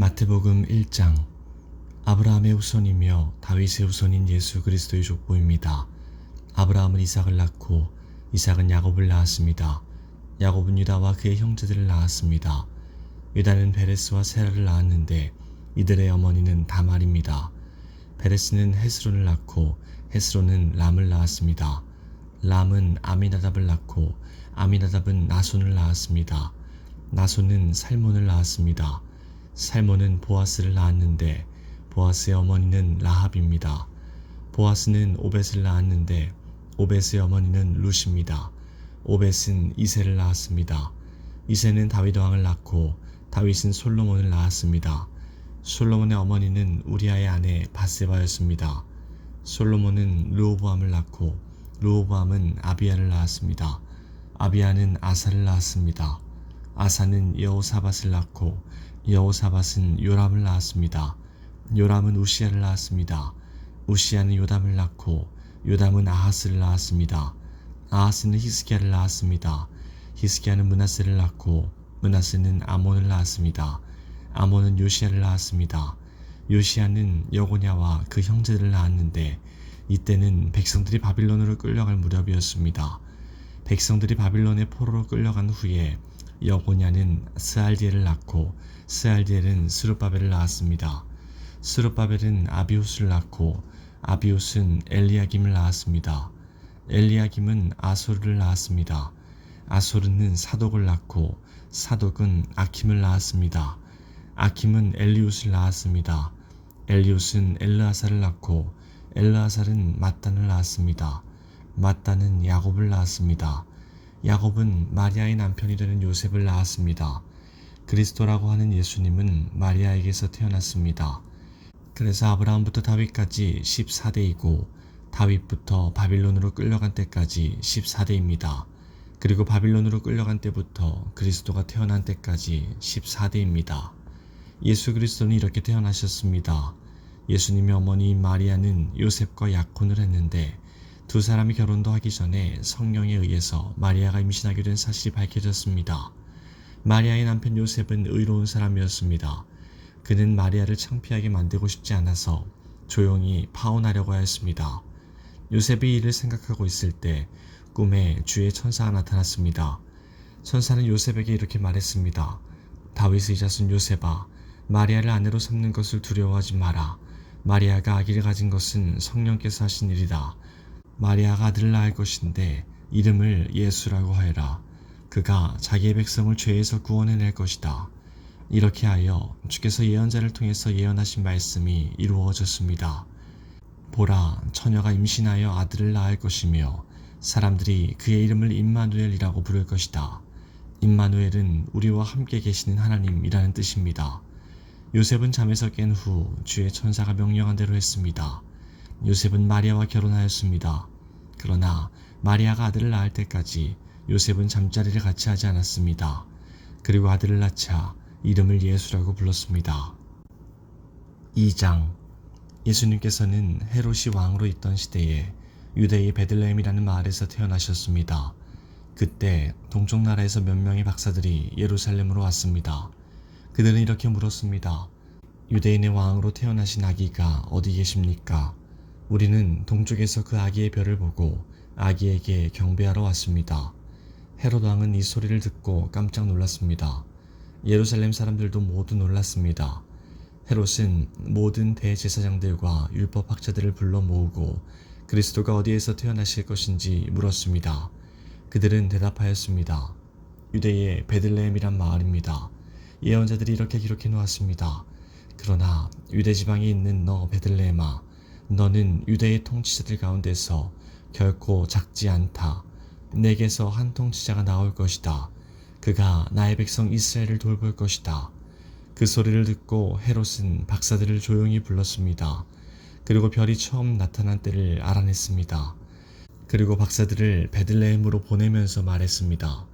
마태복음 1장. 아브라함의 후손이며 다윗의 후손인 예수 그리스도의 족보입니다. 아브라함은 이삭을 낳고 이삭은 야곱을 낳았습니다. 야곱은 유다와 그의 형제들을 낳았습니다. 유다는 베레스와 세라를 낳았는데 이들의 어머니는 다말입니다. 베레스는 헤스론을 낳고 헤스론은 람을 낳았습니다. 람은 아미나답을 낳고 아미나답은 나손을 낳았습니다. 나손은 살몬을 낳았습니다. 살몬은 보아스를 낳았는데 보아스의 어머니는 라합입니다. 보아스는 오벳을 낳았는데 오벳의 어머니는 룻입니다. 오벳은 이새를 낳았습니다. 이새는 다윗 왕을 낳고 다윗은 솔로몬을 낳았습니다. 솔로몬의 어머니는 우리아의 아내 바세바였습니다. 솔로몬은 르호보암을 낳고 르호보암은 아비야를 낳았습니다. 아비야는 아사를 낳았습니다. 아사는 여호사밧을 낳고 여호사밧은 요람을 낳았습니다. 요람은 우시야를 낳았습니다. 우시야는 요담을 낳고 요담은 아하스를 낳았습니다. 아하스는 히스기야를 낳았습니다. 히스기야는 므낫세를 낳고 므낫세는 아몬을 낳았습니다. 아몬은 요시야를 낳았습니다. 요시야는 여고냐와 그 형제들을 낳았는데 이때는 백성들이 바빌론으로 끌려갈 무렵이었습니다. 백성들이 바빌론의 포로로 끌려간 후에 여고냐는 스알디엘을 낳고 스알디엘은 스룹바벨을 낳았습니다. 스룹바벨은 아비우스를 낳고 아비우스는 엘리야김을 낳았습니다. 엘리야김은 아소르를 낳았습니다. 아소르는 사독을 낳고 사독은 아킴을 낳았습니다. 아킴은 엘리우스를 낳았습니다. 엘리우스는 엘르아살을 낳고 엘르아살은 mat단을 낳았습니다. mat단은 야곱을 낳았습니다. 야곱은 마리아의 남편이 되는 요셉을 낳았습니다. 그리스도라고 하는 예수님은 마리아에게서 태어났습니다. 그래서 아브라함부터 다윗까지 14대이고 다윗부터 바빌론으로 끌려간 때까지 14대입니다. 그리고 바빌론으로 끌려간 때부터 그리스도가 태어난 때까지 14대입니다. 예수 그리스도는 이렇게 태어나셨습니다. 예수님의 어머니인 마리아는 요셉과 약혼을 했는데 두 사람이 결혼도 하기 전에 성령에 의해서 마리아가 임신하게 된 사실이 밝혀졌습니다. 마리아의 남편 요셉은 의로운 사람이었습니다. 그는 마리아를 창피하게 만들고 싶지 않아서 조용히 파혼하려고 하였습니다. 요셉이 이를 생각하고 있을 때 꿈에 주의 천사가 나타났습니다. 천사는 요셉에게 이렇게 말했습니다. 다윗의 자손 요셉아, 마리아를 아내로 삼는 것을 두려워하지 마라. 마리아가 아기를 가진 것은 성령께서 하신 일이다. 마리아가 아들을 낳을 것인데 이름을 예수라고 하여라. 그가 자기의 백성을 죄에서 구원해낼 것이다. 이렇게 하여 주께서 예언자를 통해서 예언하신 말씀이 이루어졌습니다. 보라, 처녀가 임신하여 아들을 낳을 것이며 사람들이 그의 이름을 임마누엘이라고 부를 것이다. 임마누엘은 우리와 함께 계시는 하나님이라는 뜻입니다. 요셉은 잠에서 깬 후 주의 천사가 명령한 대로 했습니다. 요셉은 마리아와 결혼하였습니다. 그러나 마리아가 아들을 낳을 때까지 요셉은 잠자리를 같이 하지 않았습니다. 그리고 아들을 낳자 이름을 예수라고 불렀습니다. 2장. 예수님께서는 헤롯이 왕으로 있던 시대에 유대의 베들레헴이라는 마을에서 태어나셨습니다. 그때 동쪽 나라에서 몇 명의 박사들이 예루살렘으로 왔습니다. 그들은 이렇게 물었습니다. 유대인의 왕으로 태어나신 아기가 어디 계십니까? 우리는 동쪽에서 그 아기의 별을 보고 아기에게 경배하러 왔습니다. 헤롯 왕은 이 소리를 듣고 깜짝 놀랐습니다. 예루살렘 사람들도 모두 놀랐습니다. 헤롯은 모든 대제사장들과 율법학자들을 불러 모으고 그리스도가 어디에서 태어나실 것인지 물었습니다. 그들은 대답하였습니다. 유대의 베들레헴이란 마을입니다. 예언자들이 이렇게 기록해 놓았습니다. 그러나 유대 지방에 있는 너 베들레헴아, 너는 유대의 통치자들 가운데서 결코 작지 않다. 내게서 한 통치자가 나올 것이다. 그가 나의 백성 이스라엘을 돌볼 것이다. 그 소리를 듣고 헤롯은 박사들을 조용히 불렀습니다. 그리고 별이 처음 나타난 때를 알아냈습니다. 그리고 박사들을 베들레헴으로 보내면서 말했습니다.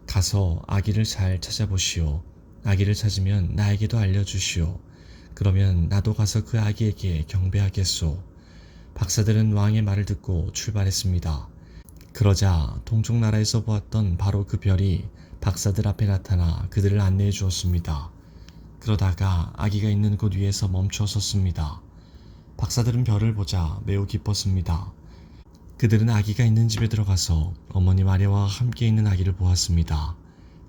가서 아기를 잘 찾아보시오. 아기를 찾으면 나에게도 알려주시오. 그러면 나도 가서 그 아기에게 경배하겠소. 박사들은 왕의 말을 듣고 출발했습니다. 그러자 동쪽 나라에서 보았던 바로 그 별이 박사들 앞에 나타나 그들을 안내해 주었습니다. 그러다가 아기가 있는 곳 위에서 멈추어 섰습니다. 박사들은 별을 보자 매우 기뻤습니다. 그들은 아기가 있는 집에 들어가서 어머니 마리아와 함께 있는 아기를 보았습니다.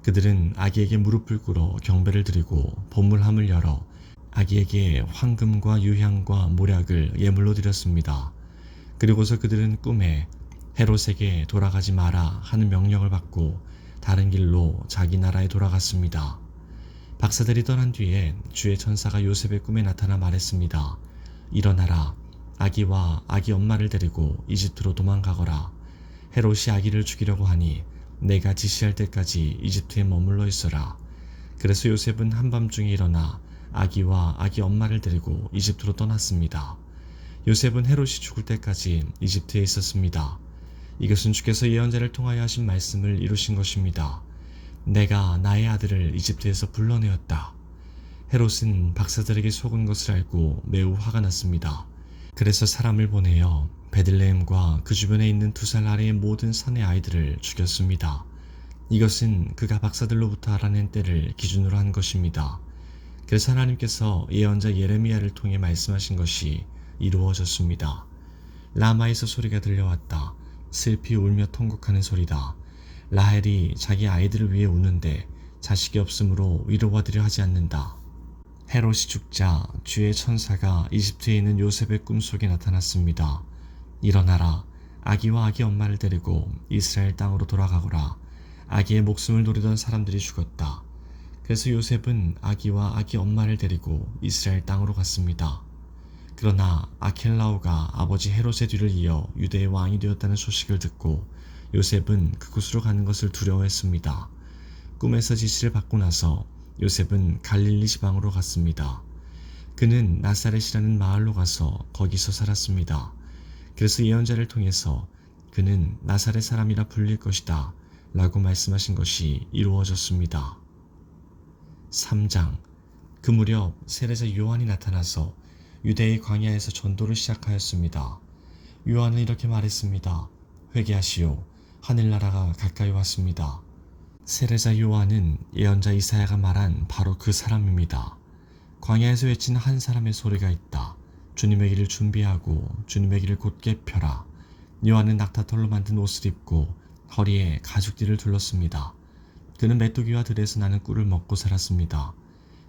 그들은 아기에게 무릎을 꿇어 경배를 드리고 보물함을 열어 아기에게 황금과 유향과 모략을 예물로 드렸습니다. 그리고서 그들은 꿈에 헤롯에게 돌아가지 마라 하는 명령을 받고 다른 길로 자기 나라에 돌아갔습니다. 박사들이 떠난 뒤에 주의 천사가 요셉의 꿈에 나타나 말했습니다. 일어나라. 아기와 아기 엄마를 데리고 이집트로 도망가거라. 헤롯이 아기를 죽이려고 하니 내가 지시할 때까지 이집트에 머물러 있어라. 그래서 요셉은 한밤중에 일어나 아기와 아기 엄마를 데리고 이집트로 떠났습니다. 요셉은 헤롯이 죽을 때까지 이집트에 있었습니다. 이것은 주께서 예언자를 통하여 하신 말씀을 이루신 것입니다. 내가 나의 아들을 이집트에서 불러내었다. 헤롯은 박사들에게 속은 것을 알고 매우 화가 났습니다. 그래서 사람을 보내어 베들레헴과 그 주변에 있는 2살 아래의 모든 산의 아이들을 죽였습니다. 이것은 그가 박사들로부터 알아낸 때를 기준으로 한 것입니다. 그래서 하나님께서 예언자 예레미야를 통해 말씀하신 것이 이루어졌습니다. 라마에서 소리가 들려왔다. 슬피 울며 통곡하는 소리다. 라헬이 자기 아이들을 위해 우는데 자식이 없으므로 위로받으려 하지 않는다. 헤롯이 죽자 주의 천사가 이집트에 있는 요셉의 꿈속에 나타났습니다. 일어나라. 아기와 아기 엄마를 데리고 이스라엘 땅으로 돌아가거라. 아기의 목숨을 노리던 사람들이 죽었다. 그래서 요셉은 아기와 아기 엄마를 데리고 이스라엘 땅으로 갔습니다. 그러나 아켈라오가 아버지 헤롯의 뒤를 이어 유대의 왕이 되었다는 소식을 듣고 요셉은 그곳으로 가는 것을 두려워했습니다. 꿈에서 지시를 받고 나서 요셉은 갈릴리 지방으로 갔습니다. 그는 나사렛이라는 마을로 가서 거기서 살았습니다. 그래서 예언자를 통해서 그는 나사렛 사람이라 불릴 것이다 라고 말씀하신 것이 이루어졌습니다. 3장. 그 무렵 세례자 요한이 나타나서 유대의 광야에서 전도를 시작하였습니다. 요한은 이렇게 말했습니다. 회개하시오. 하늘나라가 가까이 왔습니다. 세례자 요한은 예언자 이사야가 말한 바로 그 사람입니다. 광야에서 외치는 한 사람의 소리가 있다. 주님의 길을 준비하고 주님의 길을 곧게 펴라. 요한은 낙타털로 만든 옷을 입고 허리에 가죽띠를 둘렀습니다. 그는 메뚜기와 들에서 나는 꿀을 먹고 살았습니다.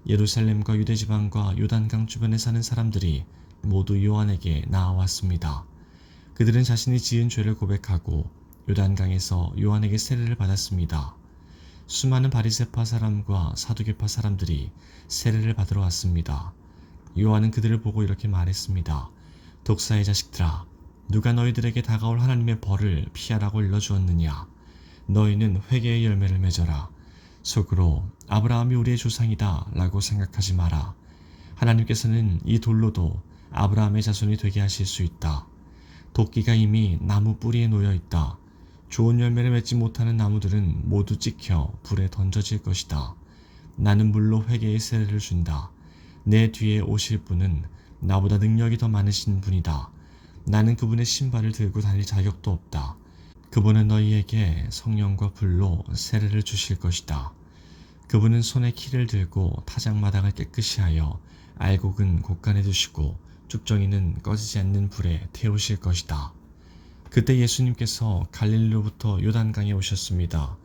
예루살렘과 유대지방과 요단강 주변에 사는 사람들이 모두 요한에게 나아왔습니다. 그들은 자신이 지은 죄를 고백하고 요단강에서 요한에게 세례를 받았습니다. 수많은 바리새파 사람과 사두개파 사람들이 세례를 받으러 왔습니다. 요한은 그들을 보고 이렇게 말했습니다. 독사의 자식들아, 누가 너희들에게 다가올 하나님의 벌을 피하라고 일러주었느냐? 너희는 회개의 열매를 맺어라. 속으로 아브라함이 우리의 조상이다 라고 생각하지 마라. 하나님께서는 이 돌로도 아브라함의 자손이 되게 하실 수 있다. 도끼가 이미 나무 뿌리에 놓여 있다. 좋은 열매를 맺지 못하는 나무들은 모두 찍혀 불에 던져질 것이다. 나는 물로 회개의 세례를 준다. 내 뒤에 오실 분은 나보다 능력이 더 많으신 분이다. 나는 그분의 신발을 들고 다닐 자격도 없다. 그분은 너희에게 성령과 불로 세례를 주실 것이다. 그분은 손에 키를 들고 타작마당을 깨끗이 하여 알곡은 곳간에 두시고 쭉정이는 꺼지지 않는 불에 태우실 것이다. 그때 예수님께서 갈릴리로부터 요단강에 오셨습니다.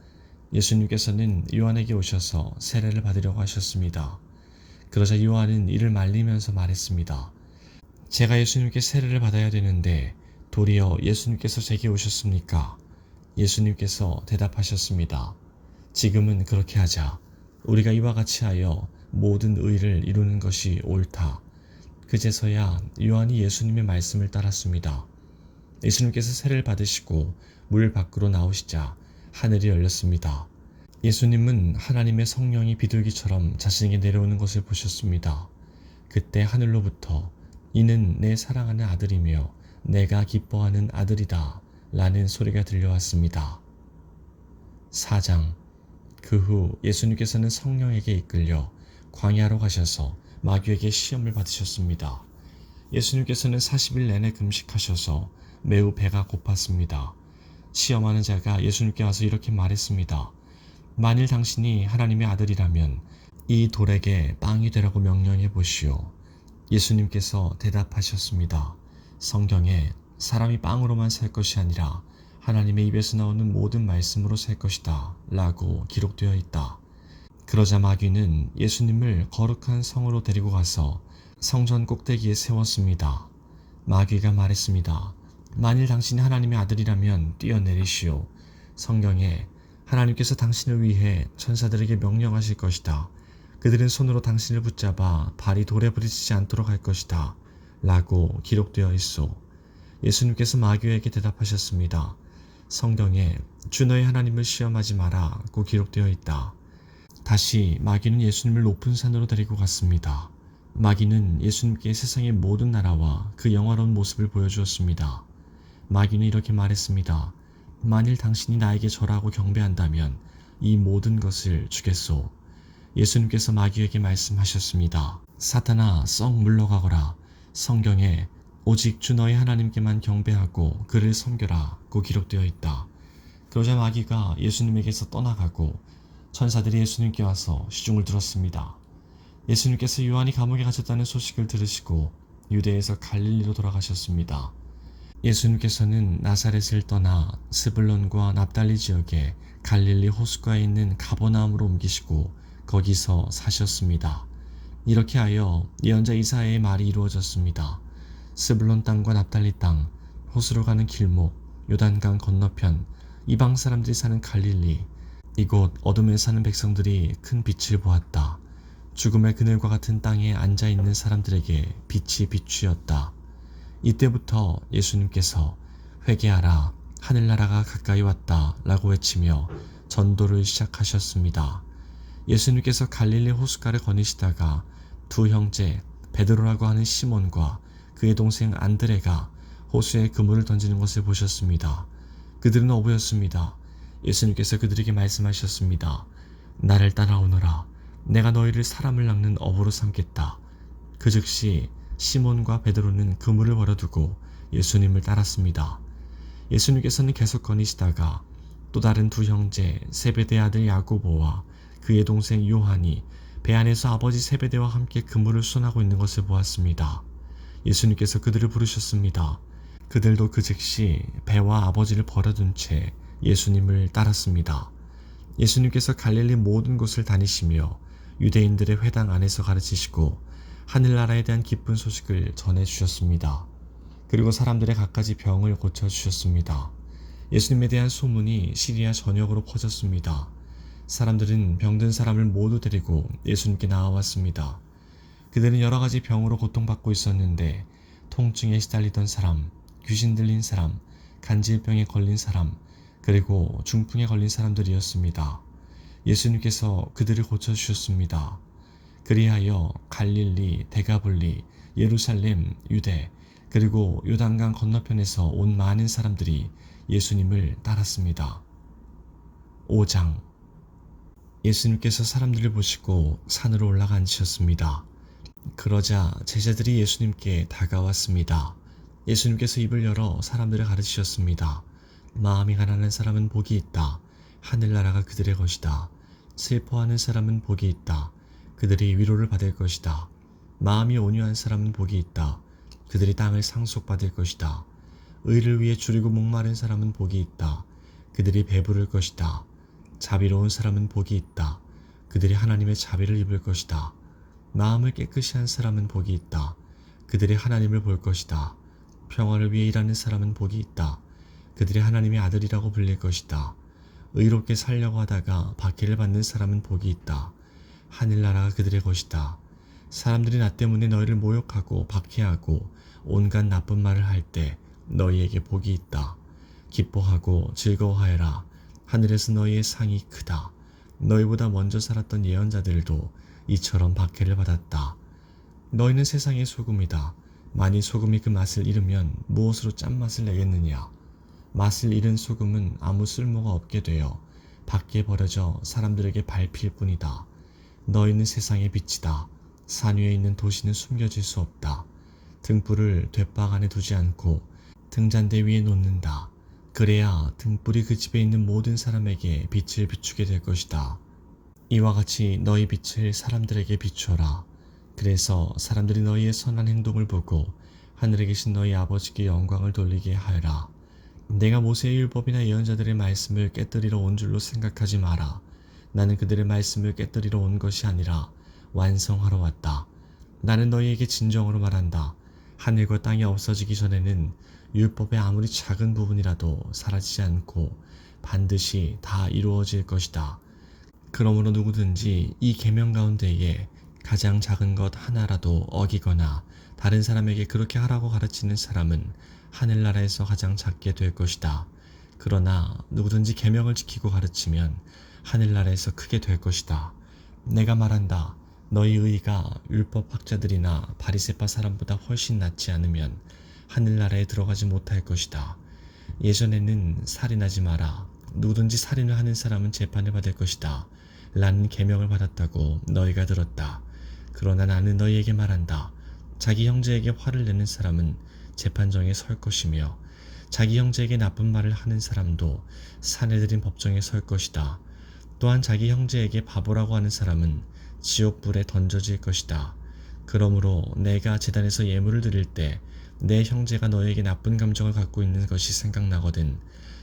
예수님께서는 요한에게 오셔서 세례를 받으려고 하셨습니다. 그러자 요한은 이를 말리면서 말했습니다. 제가 예수님께 세례를 받아야 되는데 도리어 예수님께서 제게 오셨습니까? 예수님께서 대답하셨습니다. 지금은 그렇게 하자. 우리가 이와 같이 하여 모든 의를 이루는 것이 옳다. 그제서야 요한이 예수님의 말씀을 따랐습니다. 예수님께서 세례를 받으시고 물 밖으로 나오시자 하늘이 열렸습니다. 예수님은 하나님의 성령이 비둘기처럼 자신에게 내려오는 것을 보셨습니다. 그때 하늘로부터 이는 내 사랑하는 아들이며 내가 기뻐하는 아들이다 라는 소리가 들려왔습니다. 4장. 그 후 예수님께서는 성령에게 이끌려 광야로 가셔서 마귀에게 시험을 받으셨습니다. 예수님께서는 40일 내내 금식하셔서 매우 배가 고팠습니다. 시험하는 자가 예수님께 와서 이렇게 말했습니다. 만일 당신이 하나님의 아들이라면 이 돌에게 빵이 되라고 명령해 보시오. 예수님께서 대답하셨습니다. 성경에 사람이 빵으로만 살 것이 아니라 하나님의 입에서 나오는 모든 말씀으로 살 것이다 라고 기록되어 있다. 그러자 마귀는 예수님을 거룩한 성으로 데리고 가서 성전 꼭대기에 세웠습니다. 마귀가 말했습니다. 만일 당신이 하나님의 아들이라면 뛰어내리시오. 성경에 하나님께서 당신을 위해 천사들에게 명령하실 것이다. 그들은 손으로 당신을 붙잡아 발이 돌에 부딪히지 않도록 할 것이다 라고 기록되어 있소. 예수님께서 마귀에게 대답하셨습니다. 성경에 주 너의 하나님을 시험하지 마라고 기록되어 있다. 다시 마귀는 예수님을 높은 산으로 데리고 갔습니다. 마귀는 예수님께 세상의 모든 나라와 그 영화로운 모습을 보여주었습니다. 마귀는 이렇게 말했습니다. 만일 당신이 나에게 절하고 경배한다면 이 모든 것을 주겠소. 예수님께서 마귀에게 말씀하셨습니다. 사탄아, 썩 물러가거라. 성경에 오직 주 너의 하나님께만 경배하고 그를 섬겨라고 기록되어 있다. 그러자 마귀가 예수님에게서 떠나가고 천사들이 예수님께 와서 시중을 들었습니다. 예수님께서 요한이 감옥에 갇혔다는 소식을 들으시고 유대에서 갈릴리로 돌아가셨습니다. 예수님께서는 나사렛을 떠나 스불론과 납달리 지역에 갈릴리 호숫가에 있는 가버나움으로 옮기시고 거기서 사셨습니다. 이렇게 하여 예언자 이사야의 말이 이루어졌습니다. 스불론 땅과 납달리 땅, 호수로 가는 길목, 요단강 건너편, 이방 사람들이 사는 갈릴리, 이곳 어둠에 사는 백성들이 큰 빛을 보았다. 죽음의 그늘과 같은 땅에 앉아있는 사람들에게 빛이 비추었다. 이때부터 예수님께서 회개하라, 하늘나라가 가까이 왔다 라고 외치며 전도를 시작하셨습니다. 예수님께서 갈릴리 호숫가를 거니시다가 두 형제 베드로라고 하는 시몬과 그의 동생 안드레가 호수에 그물을 던지는 것을 보셨습니다. 그들은 어부였습니다. 예수님께서 그들에게 말씀하셨습니다. 나를 따라오너라. 내가 너희를 사람을 낚는 어부로 삼겠다. 그 즉시 시몬과 베드로는 그물을 버려두고 예수님을 따랐습니다. 예수님께서는 계속 거니시다가 또 다른 두 형제 세베대의 아들 야고보와 그의 동생 요한이 배 안에서 아버지 세베대와 함께 그물을 수선하고 있는 것을 보았습니다. 예수님께서 그들을 부르셨습니다. 그들도 그 즉시 배와 아버지를 버려둔 채 예수님을 따랐습니다. 예수님께서 갈릴리 모든 곳을 다니시며 유대인들의 회당 안에서 가르치시고 하늘나라에 대한 기쁜 소식을 전해주셨습니다. 그리고 사람들의 갖가지 병을 고쳐주셨습니다. 예수님에 대한 소문이 시리아 전역으로 퍼졌습니다. 사람들은 병든 사람을 모두 데리고 예수님께 나아왔습니다. 그들은 여러 가지 병으로 고통받고 있었는데 통증에 시달리던 사람, 귀신 들린 사람, 간질병에 걸린 사람, 그리고 중풍에 걸린 사람들이었습니다. 예수님께서 그들을 고쳐주셨습니다. 그리하여 갈릴리, 데가볼리, 예루살렘, 유대, 그리고 요단강 건너편에서 온 많은 사람들이 예수님을 따랐습니다. 5장. 예수님께서 사람들을 보시고 산으로 올라가 앉으셨습니다. 그러자 제자들이 예수님께 다가왔습니다. 예수님께서 입을 열어 사람들을 가르치셨습니다. 마음이 가난한 사람은 복이 있다. 하늘나라가 그들의 것이다. 슬퍼하는 사람은 복이 있다. 그들이 위로를 받을 것이다. 마음이 온유한 사람은 복이 있다. 그들이 땅을 상속받을 것이다. 의를 위해 줄이고 목마른 사람은 복이 있다. 그들이 배부를 것이다. 자비로운 사람은 복이 있다. 그들이 하나님의 자비를 입을 것이다. 마음을 깨끗이 한 사람은 복이 있다. 그들이 하나님을 볼 것이다. 평화를 위해 일하는 사람은 복이 있다. 그들이 하나님의 아들이라고 불릴 것이다. 의롭게 살려고 하다가 박해를 받는 사람은 복이 있다. 하늘나라가 그들의 것이다. 사람들이 나 때문에 너희를 모욕하고 박해하고 온갖 나쁜 말을 할 때 너희에게 복이 있다. 기뻐하고 즐거워하여라. 하늘에서 너희의 상이 크다. 너희보다 먼저 살았던 예언자들도 이처럼 박해를 받았다. 너희는 세상의 소금이다. 만일 소금이 그 맛을 잃으면 무엇으로 짠맛을 내겠느냐. 맛을 잃은 소금은 아무 쓸모가 없게 되어 밖에 버려져 사람들에게 밟힐 뿐이다. 너희는 세상의 빛이다. 산 위에 있는 도시는 숨겨질 수 없다. 등불을 돛박 안에 두지 않고 등잔대 위에 놓는다. 그래야 등불이 그 집에 있는 모든 사람에게 빛을 비추게 될 것이다. 이와 같이 너희 빛을 사람들에게 비추어라. 그래서 사람들이 너희의 선한 행동을 보고 하늘에 계신 너희 아버지께 영광을 돌리게 하여라. 내가 모세의 율법이나 예언자들의 말씀을 깨뜨리러 온 줄로 생각하지 마라. 나는 그들의 말씀을 깨뜨리러 온 것이 아니라 완성하러 왔다. 나는 너희에게 진정으로 말한다. 하늘과 땅이 없어지기 전에는 율법의 아무리 작은 부분이라도 사라지지 않고 반드시 다 이루어질 것이다. 그러므로 누구든지 이 계명 가운데에 가장 작은 것 하나라도 어기거나 다른 사람에게 그렇게 하라고 가르치는 사람은 하늘나라에서 가장 작게 될 것이다. 그러나 누구든지 계명을 지키고 가르치면 하늘나라에서 크게 될 것이다. 내가 말한다. 너희 의가 율법 학자들이나 바리새파 사람보다 훨씬 낫지 않으면 하늘나라에 들어가지 못할 것이다. 예전에는 살인하지 마라. 누구든지 살인을 하는 사람은 재판을 받을 것이다. 라는 계명을 받았다고 너희가 들었다. 그러나 나는 너희에게 말한다. 자기 형제에게 화를 내는 사람은 재판정에 설 것이며 자기 형제에게 나쁜 말을 하는 사람도 사내들인 법정에 설 것이다. 또한 자기 형제에게 바보라고 하는 사람은 지옥불에 던져질 것이다. 그러므로 내가 제단에서 예물을 드릴 때 내 형제가 너에게 나쁜 감정을 갖고 있는 것이 생각나거든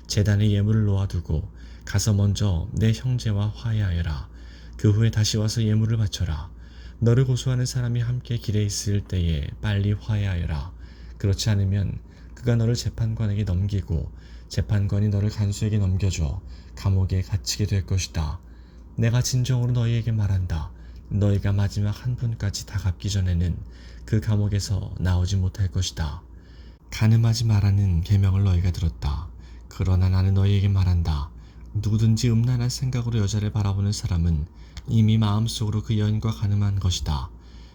제단에 예물을 놓아두고 가서 먼저 내 형제와 화해하여라. 그 후에 다시 와서 예물을 바쳐라. 너를 고소하는 사람이 함께 길에 있을 때에 빨리 화해하여라. 그렇지 않으면 그가 너를 재판관에게 넘기고 재판관이 너를 간수에게 넘겨줘 감옥에 갇히게 될 것이다. 내가 진정으로 너희에게 말한다. 너희가 마지막 한 분까지 다 갚기 전에는 그 감옥에서 나오지 못할 것이다. 간음하지 말라는 계명을 너희가 들었다. 그러나 나는 너희에게 말한다. 누구든지 음란한 생각으로 여자를 바라보는 사람은 이미 마음속으로 그 여인과 간음한 것이다.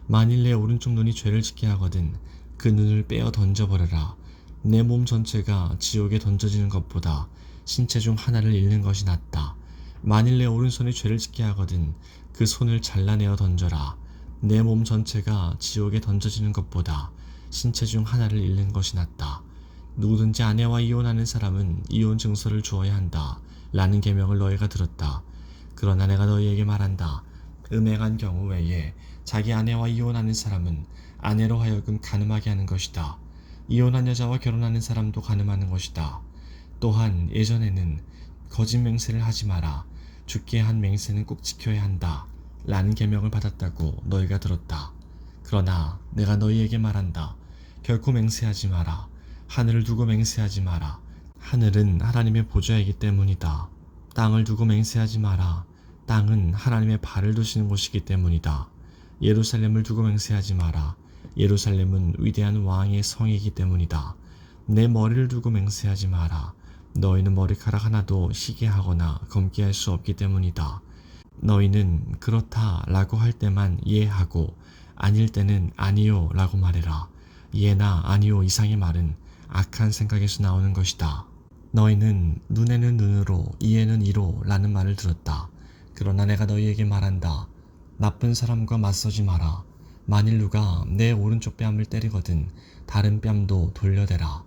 만일 내 오른쪽 눈이 죄를 짓게 하거든 그 눈을 빼어 던져버려라. 내 몸 전체가 지옥에 던져지는 것보다 신체 중 하나를 잃는 것이 낫다. 만일 내 오른손이 죄를 짓게 하거든 그 손을 잘라내어 던져라. 내 몸 전체가 지옥에 던져지는 것보다 신체 중 하나를 잃는 것이 낫다. 누구든지 아내와 이혼하는 사람은 이혼 증서를 주어야 한다. 라는 계명을 너희가 들었다. 그러나 내가 너희에게 말한다. 음행한 경우 외에 자기 아내와 이혼하는 사람은 아내로 하여금 간음하게 하는 것이다. 이혼한 여자와 결혼하는 사람도 간음하는 것이다. 또한 예전에는 거짓 맹세를 하지 마라. 죽게 한 맹세는 꼭 지켜야 한다. 라는 계명을 받았다고 너희가 들었다. 그러나 내가 너희에게 말한다. 결코 맹세하지 마라. 하늘을 두고 맹세하지 마라. 하늘은 하나님의 보좌이기 때문이다. 땅을 두고 맹세하지 마라. 땅은 하나님의 발을 두시는 곳이기 때문이다. 예루살렘을 두고 맹세하지 마라. 예루살렘은 위대한 왕의 성이기 때문이다. 내 머리를 두고 맹세하지 마라. 너희는 머리카락 하나도 희게 하거나 검게 할 수 없기 때문이다. 너희는 그렇다 라고 할 때만 예하고 아닐 때는 아니요 라고 말해라. 예나 아니요 이상의 말은 악한 생각에서 나오는 것이다. 너희는 눈에는 눈으로 이에는 이로 라는 말을 들었다. 그러나 내가 너희에게 말한다. 나쁜 사람과 맞서지 마라. 만일 누가 내 오른쪽 뺨을 때리거든 다른 뺨도 돌려대라.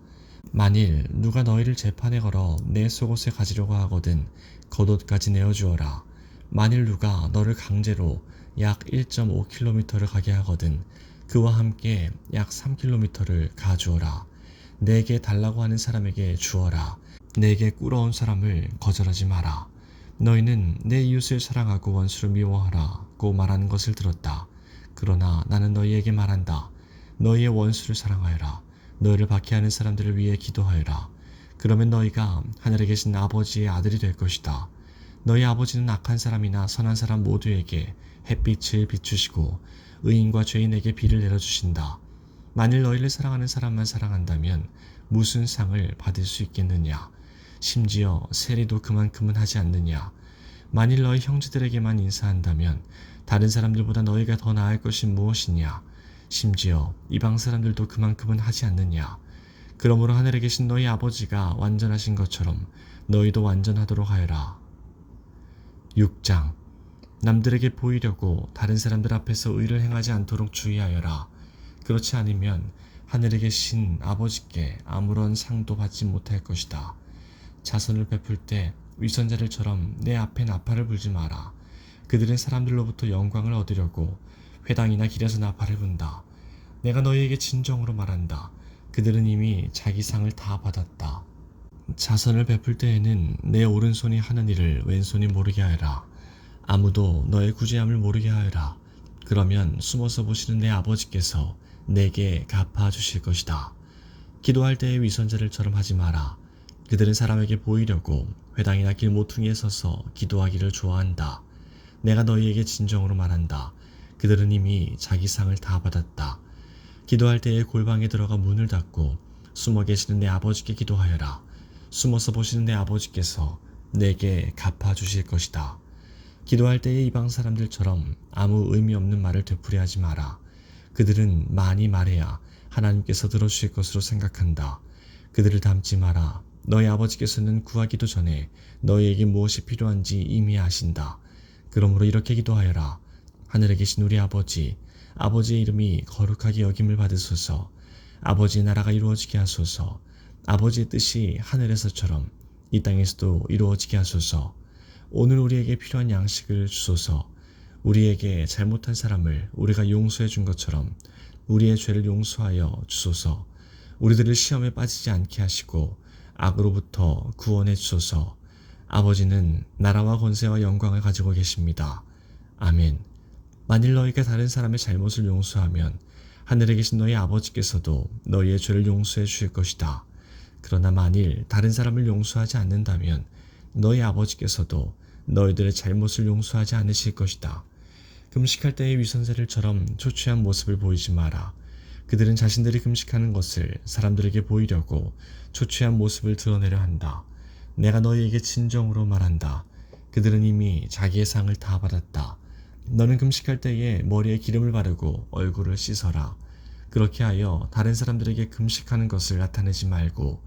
만일 누가 너희를 재판에 걸어 내 속옷을 가지려고 하거든 겉옷까지 내어주어라. 만일 누가 너를 강제로 약 1.5km를 가게 하거든 그와 함께 약 3km를 가주어라. 내게 달라고 하는 사람에게 주어라. 내게 꿇어온 사람을 거절하지 마라. 너희는 내 이웃을 사랑하고 원수를 미워하라고 말하는 것을 들었다. 그러나 나는 너희에게 말한다. 너희의 원수를 사랑하여라. 너희를 박해하는 사람들을 위해 기도하여라. 그러면 너희가 하늘에 계신 아버지의 아들이 될 것이다. 너희 아버지는 악한 사람이나 선한 사람 모두에게 햇빛을 비추시고 의인과 죄인에게 비를 내려주신다. 만일 너희를 사랑하는 사람만 사랑한다면 무슨 상을 받을 수 있겠느냐? 심지어 세리도 그만큼은 하지 않느냐? 만일 너희 형제들에게만 인사한다면 다른 사람들보다 너희가 더 나을 것이 무엇이냐? 심지어 이방 사람들도 그만큼은 하지 않느냐? 그러므로 하늘에 계신 너희 아버지가 완전하신 것처럼 너희도 완전하도록 하여라. 6장. 남들에게 보이려고 다른 사람들 앞에서 의를 행하지 않도록 주의하여라. 그렇지 않으면 하늘에 계신 아버지께 아무런 상도 받지 못할 것이다. 자선을 베풀 때 위선자들처럼 내 앞에 나팔을 불지 마라. 그들은 사람들로부터 영광을 얻으려고 회당이나 길에서 나팔을 분다. 내가 너희에게 진정으로 말한다. 그들은 이미 자기 상을 다 받았다. 자선을 베풀 때에는 내 오른손이 하는 일을 왼손이 모르게 하여라. 아무도 너의 구제함을 모르게 하여라. 그러면 숨어서 보시는 내 아버지께서 내게 갚아주실 것이다. 기도할 때의 위선자들처럼 하지 마라. 그들은 사람에게 보이려고 회당이나 길 모퉁이에 서서 기도하기를 좋아한다. 내가 너희에게 진정으로 말한다. 그들은 이미 자기 상을 다 받았다. 기도할 때에 골방에 들어가 문을 닫고 숨어 계시는 내 아버지께 기도하여라. 숨어서 보시는 내 아버지께서 내게 갚아주실 것이다. 기도할 때에 이방 사람들처럼 아무 의미 없는 말을 되풀이하지 마라. 그들은 많이 말해야 하나님께서 들어주실 것으로 생각한다. 그들을 닮지 마라. 너희 아버지께서는 구하기도 전에 너희에게 무엇이 필요한지 이미 아신다. 그러므로 이렇게 기도하여라. 하늘에 계신 우리 아버지, 아버지의 이름이 거룩하게 여김을 받으소서. 아버지의 나라가 이루어지게 하소서. 아버지의 뜻이 하늘에서처럼 이 땅에서도 이루어지게 하소서. 오늘 우리에게 필요한 양식을 주소서. 우리에게 잘못한 사람을 우리가 용서해 준 것처럼 우리의 죄를 용서하여 주소서. 우리들을 시험에 빠지지 않게 하시고 악으로부터 구원해 주소서. 아버지는 나라와 권세와 영광을 가지고 계십니다. 아멘. 만일 너희가 다른 사람의 잘못을 용서하면 하늘에 계신 너희 아버지께서도 너희의 죄를 용서해 주실 것이다. 그러나 만일 다른 사람을 용서하지 않는다면 너희 아버지께서도 너희들의 잘못을 용서하지 않으실 것이다. 금식할 때의 위선자들처럼 초췌한 모습을 보이지 마라. 그들은 자신들이 금식하는 것을 사람들에게 보이려고 초췌한 모습을 드러내려 한다. 내가 너희에게 진정으로 말한다. 그들은 이미 자기의 상을 다 받았다. 너는 금식할 때에 머리에 기름을 바르고 얼굴을 씻어라. 그렇게 하여 다른 사람들에게 금식하는 것을 나타내지 말고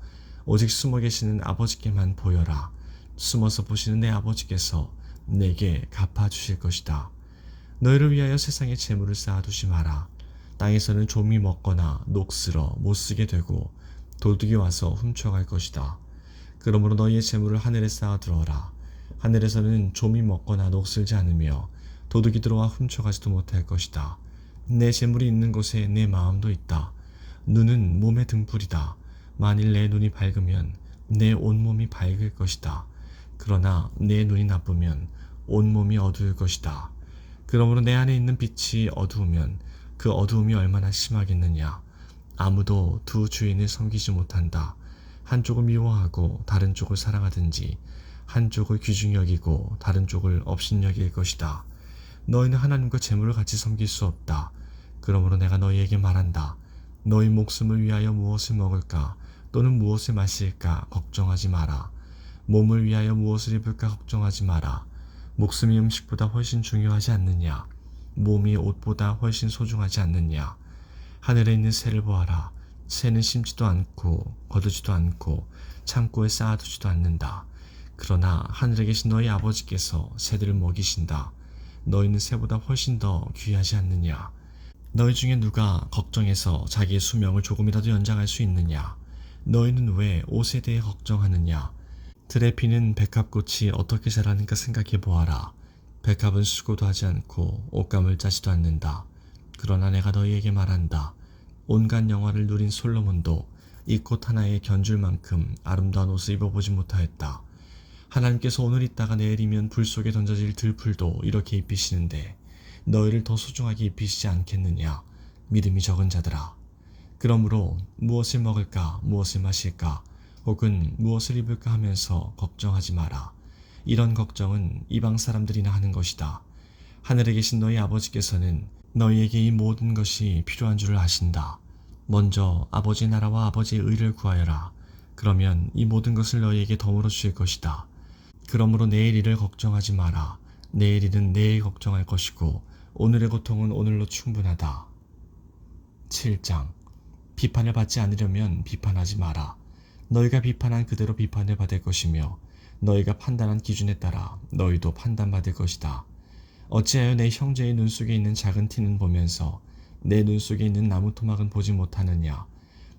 오직 숨어 계시는 아버지께만 보여라. 숨어서 보시는 내 아버지께서 내게 갚아주실 것이다. 너희를 위하여 세상에 재물을 쌓아두지 마라. 땅에서는 좀이 먹거나 녹슬어 못쓰게 되고 도둑이 와서 훔쳐갈 것이다. 그러므로 너희의 재물을 하늘에 쌓아두어라. 하늘에서는 좀이 먹거나 녹슬지 않으며 도둑이 들어와 훔쳐가지도 못할 것이다. 내 재물이 있는 곳에 내 마음도 있다. 눈은 몸의 등불이다. 만일 내 눈이 밝으면 내 온몸이 밝을 것이다. 그러나 내 눈이 나쁘면 온몸이 어두울 것이다. 그러므로 내 안에 있는 빛이 어두우면 그 어두움이 얼마나 심하겠느냐. 아무도 두 주인을 섬기지 못한다. 한쪽을 미워하고 다른 쪽을 사랑하든지 한쪽을 귀중히 여기고 다른 쪽을 업신여길 것이다. 너희는 하나님과 재물을 같이 섬길 수 없다. 그러므로 내가 너희에게 말한다. 너희 목숨을 위하여 무엇을 먹을까 또는 무엇을 마실까 걱정하지 마라. 몸을 위하여 무엇을 입을까 걱정하지 마라. 목숨이 음식보다 훨씬 중요하지 않느냐. 몸이 옷보다 훨씬 소중하지 않느냐. 하늘에 있는 새를 보아라. 새는 심지도 않고 거두지도 않고 창고에 쌓아두지도 않는다. 그러나 하늘에 계신 너희 아버지께서 새들을 먹이신다. 너희는 새보다 훨씬 더 귀하지 않느냐. 너희 중에 누가 걱정해서 자기의 수명을 조금이라도 연장할 수 있느냐. 너희는 왜 옷에 대해 걱정하느냐. 들에 피는 백합꽃이 어떻게 자라는가 생각해 보아라. 백합은 수고도 하지 않고 옷감을 짜지도 않는다. 그러나 내가 너희에게 말한다. 온갖 영화를 누린 솔로몬도 이 꽃 하나에 견줄 만큼 아름다운 옷을 입어보지 못하였다. 하나님께서 오늘 있다가 내일이면 불 속에 던져질 들풀도 이렇게 입히시는데 너희를 더 소중하게 입히시지 않겠느냐. 믿음이 적은 자들아. 그러므로 무엇을 먹을까 무엇을 마실까 혹은 무엇을 입을까 하면서 걱정하지 마라. 이런 걱정은 이방 사람들이나 하는 것이다. 하늘에 계신 너희 아버지께서는 너희에게 이 모든 것이 필요한 줄을 아신다. 먼저 아버지의 나라와 아버지의 의를 구하여라. 그러면 이 모든 것을 너희에게 덤으로 주실 것이다. 그러므로 내일 일을 걱정하지 마라. 내일 일은 내일 걱정할 것이고 오늘의 고통은 오늘로 충분하다. 7장. 비판을 받지 않으려면 비판하지 마라. 너희가 비판한 그대로 비판을 받을 것이며 너희가 판단한 기준에 따라 너희도 판단받을 것이다. 어찌하여 내 형제의 눈 속에 있는 작은 티는 보면서 내 눈 속에 있는 나무 토막은 보지 못하느냐.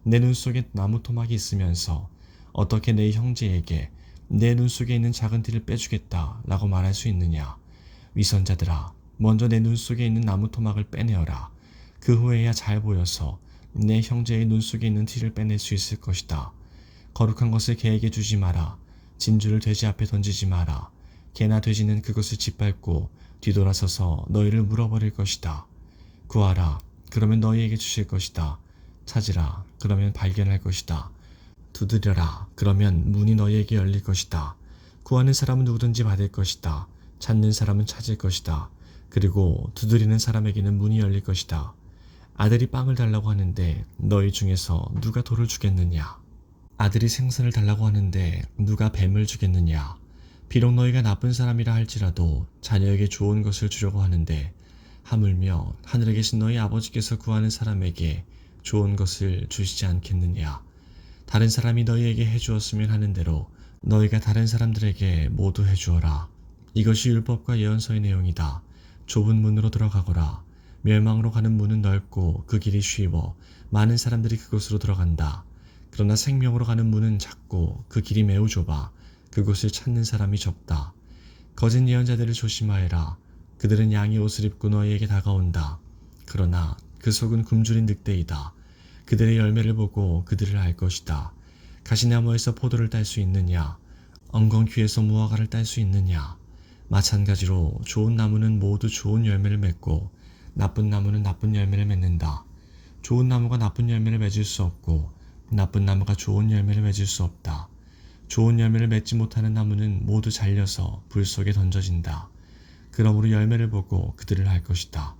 내 눈 속에 나무 토막이 있으면서 어떻게 내 형제에게 내 눈 속에 있는 작은 티를 빼주겠다 라고 말할 수 있느냐. 위선자들아, 먼저 내 눈 속에 있는 나무 토막을 빼내어라. 그 후에야 잘 보여서 내 형제의 눈 속에 있는 티를 빼낼 수 있을 것이다. 거룩한 것을 개에게 주지 마라. 진주를 돼지 앞에 던지지 마라. 개나 돼지는 그것을 짓밟고 뒤돌아서서 너희를 물어버릴 것이다. 구하라. 그러면 너희에게 주실 것이다. 찾으라. 그러면 발견할 것이다. 두드려라. 그러면 문이 너희에게 열릴 것이다. 구하는 사람은 누구든지 받을 것이다. 찾는 사람은 찾을 것이다. 그리고 두드리는 사람에게는 문이 열릴 것이다. 아들이 빵을 달라고 하는데 너희 중에서 누가 돌을 주겠느냐? 아들이 생선을 달라고 하는데 누가 뱀을 주겠느냐? 비록 너희가 나쁜 사람이라 할지라도 자녀에게 좋은 것을 주려고 하는데 하물며 하늘에 계신 너희 아버지께서 구하는 사람에게 좋은 것을 주시지 않겠느냐? 다른 사람이 너희에게 해주었으면 하는 대로 너희가 다른 사람들에게 모두 해주어라. 이것이 율법과 예언서의 내용이다. 좁은 문으로 들어가거라. 멸망으로 가는 문은 넓고 그 길이 쉬워 많은 사람들이 그곳으로 들어간다. 그러나 생명으로 가는 문은 작고 그 길이 매우 좁아 그곳을 찾는 사람이 적다. 거짓 예언자들을 조심하여라. 그들은 양의 옷을 입고 너희에게 다가온다. 그러나 그 속은 굶주린 늑대이다. 그들의 열매를 보고 그들을 알 것이다. 가시나무에서 포도를 딸 수 있느냐? 엉겅퀴에서 무화과를 딸 수 있느냐? 마찬가지로 좋은 나무는 모두 좋은 열매를 맺고 나쁜 나무는 나쁜 열매를 맺는다. 좋은 나무가 나쁜 열매를 맺을 수 없고 나쁜 나무가 좋은 열매를 맺을 수 없다. 좋은 열매를 맺지 못하는 나무는 모두 잘려서 불 속에 던져진다. 그러므로 열매를 보고 그들을 알 것이다.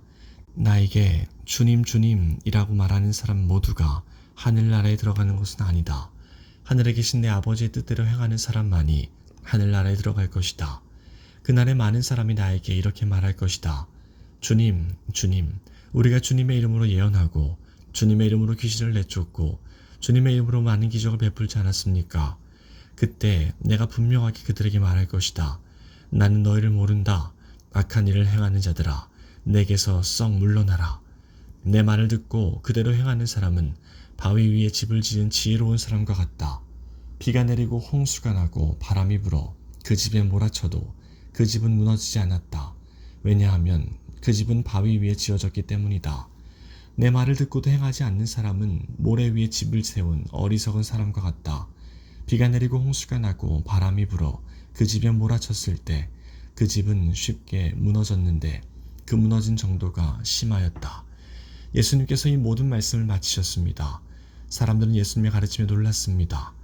나에게 주님 주님이라고 말하는 사람 모두가 하늘나라에 들어가는 것은 아니다. 하늘에 계신 내 아버지의 뜻대로 행하는 사람만이 하늘나라에 들어갈 것이다. 그날에 많은 사람이 나에게 이렇게 말할 것이다. 주님, 주님, 우리가 주님의 이름으로 예언하고 주님의 이름으로 귀신을 내쫓고 주님의 이름으로 많은 기적을 베풀지 않았습니까? 그때 내가 분명하게 그들에게 말할 것이다. 나는 너희를 모른다. 악한 일을 행하는 자들아, 내게서 썩 물러나라. 내 말을 듣고 그대로 행하는 사람은 바위 위에 집을 지은 지혜로운 사람과 같다. 비가 내리고 홍수가 나고 바람이 불어 그 집에 몰아쳐도 그 집은 무너지지 않았다. 왜냐하면 그 집은 바위 위에 지어졌기 때문이다. 내 말을 듣고도 행하지 않는 사람은 모래 위에 집을 세운 어리석은 사람과 같다. 비가 내리고 홍수가 나고 바람이 불어 그 집에 몰아쳤을 때 그 집은 쉽게 무너졌는데 그 무너진 정도가 심하였다. 예수님께서 이 모든 말씀을 마치셨습니다. 사람들은 예수님의 가르침에 놀랐습니다.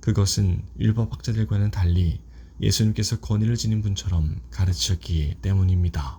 그것은 율법학자들과는 달리 예수님께서 권위를 지닌 분처럼 가르치셨기 때문입니다.